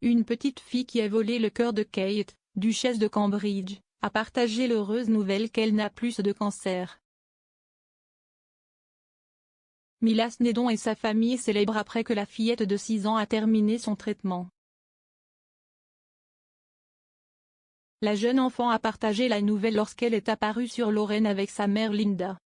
une petite fille qui a volé le cœur de Kate, duchesse de Cambridge, a partagé l'heureuse nouvelle qu'elle n'a plus de cancer. Mila Snedon et sa famille célèbrent après que la fillette de 6 ans a terminé son traitement. La jeune enfant a partagé la nouvelle lorsqu'elle est apparue sur Lorraine avec sa mère Linda.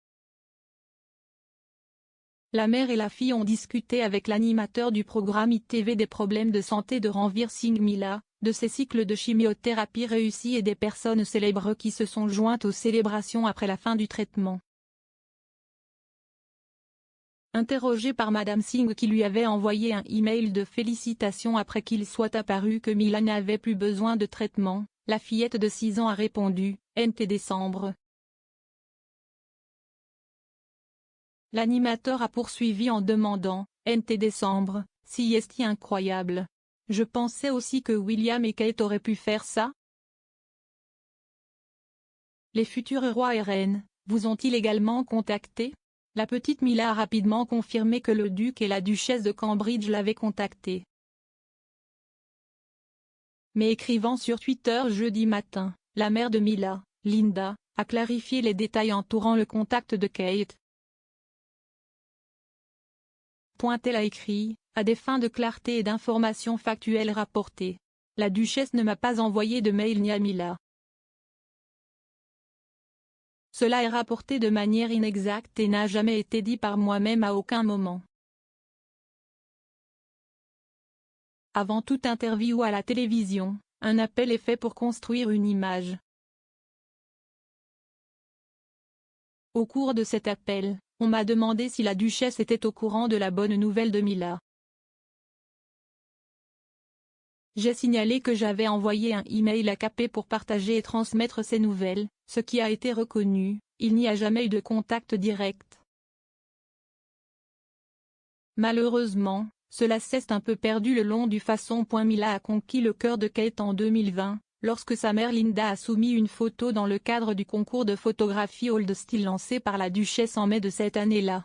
La mère et la fille ont discuté avec l'animateur du programme ITV des problèmes de santé de Ranveer Singh Mila, de ses cycles de chimiothérapie réussis et des personnes célèbres qui se sont jointes aux célébrations après la fin du traitement. Interrogée par Madame Singh qui lui avait envoyé un email de félicitations après qu'il soit apparu que Mila n'avait plus besoin de traitement, la fillette de 6 ans a répondu « NT décembre ». L'animateur a poursuivi en demandant « NT décembre, si est incroyable. Je pensais aussi que William et Kate auraient pu faire ça ?» Les futurs rois et reines, vous ont-ils également contacté? La petite Mila a rapidement confirmé que le duc et la duchesse de Cambridge l'avaient contacté. Mais écrivant sur Twitter jeudi matin, la mère de Mila, Linda, a clarifié les détails entourant le contact de Kate. Elle a écrit, à des fins de clarté et d'information factuelle rapportée. La duchesse ne m'a pas envoyé de mail ni à Mila. Cela est rapporté de manière inexacte et n'a jamais été dit par moi-même à aucun moment. Avant toute interview à la télévision, un appel est fait pour construire une image. Au cours de cet appel, on m'a demandé si la duchesse était au courant de la bonne nouvelle de Mila. J'ai signalé que j'avais envoyé un email à KP pour partager et transmettre ces nouvelles, ce qui a été reconnu, il n'y a jamais eu de contact direct. Malheureusement, cela s'est un peu perdu le long du façon. Mila a conquis le cœur de Kate en 2020, lorsque sa mère Linda a soumis une photo dans le cadre du concours de photographie Old Style lancé par la duchesse en mai de cette année-là.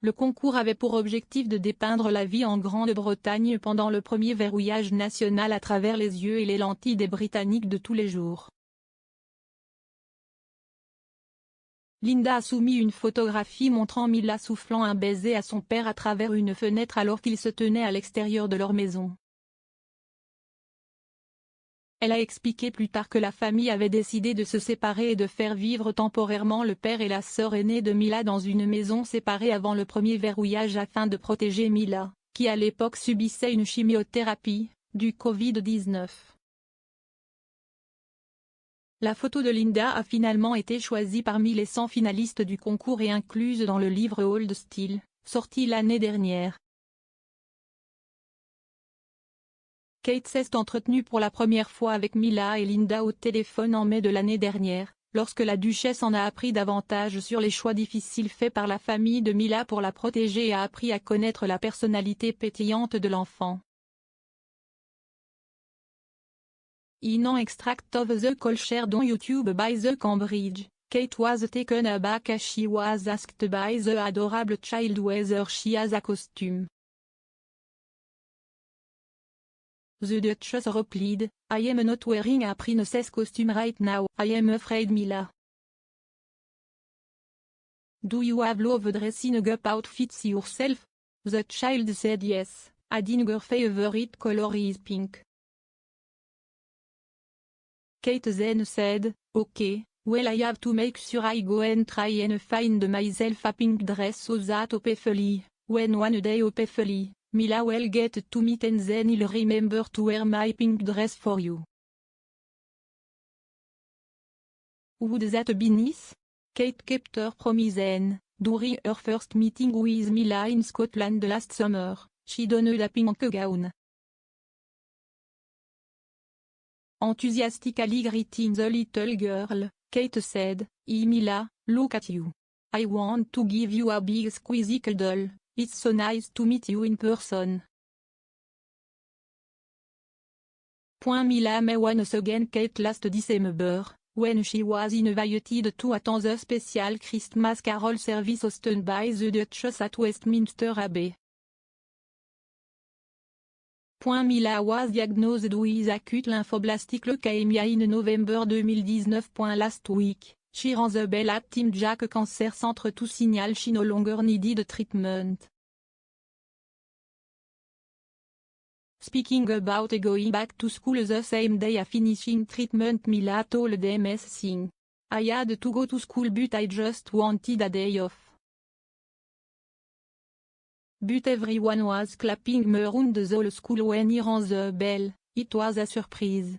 Le concours avait pour objectif de dépeindre la vie en Grande-Bretagne pendant le premier verrouillage national à travers les yeux et les lentilles des Britanniques de tous les jours. Linda a soumis une photographie montrant Mila soufflant un baiser à son père à travers une fenêtre alors qu'ils se tenaient à l'extérieur de leur maison. Elle a expliqué plus tard que la famille avait décidé de se séparer et de faire vivre temporairement le père et la sœur aînée de Mila dans une maison séparée avant le premier verrouillage afin de protéger Mila, qui à l'époque subissait une chimiothérapie, du Covid-19. La photo de Linda a finalement été choisie parmi les 100 finalistes du concours et incluse dans le livre Old Style, sorti l'année dernière. Kate s'est entretenue pour la première fois avec Mila et Linda au téléphone en mai de l'année dernière, lorsque la duchesse en a appris davantage sur les choix difficiles faits par la famille de Mila pour la protéger et a appris à connaître la personnalité pétillante de l'enfant. In an extract of the call shared on YouTube by the Cambridge, Kate was taken aback as she was asked by the adorable child whether she has a costume. The Duchess replied, I am not wearing a princess costume right now, I am afraid Mila. Do you have loved dressing up outfits yourself? The child said yes, adding her favorite color is pink. Kate then said, okay, well I have to make sure I go and try and find myself a pink dress so that hopefully, when one day hopefully, Mila will get to meet and then I'll remember to wear my pink dress for you. Would that be nice? Kate kept her promise and, during her first meeting with Mila in Scotland last summer, she donned a pink gown. Enthusiastically greeting the little girl, Kate said, "Hi Mila, look at you. I want to give you a big squeezy cuddle, it's so nice to meet you in person." Mila met once again Kate last December, when she was invited to attend the special Christmas carol service hosted by the Duchess at Westminster Abbey. Mila was diagnosed with acute lymphoblastic leukemia in November 2019. Last week, she rang the bell at Team Jack Cancer Centre to signal she no longer needed treatment. Speaking about going back to school the same day as finishing treatment, Mila told MS Singh, "I had to go to school but I just wanted a day off. But everyone was clapping me around the whole school when he rang the bell, it was a surprise.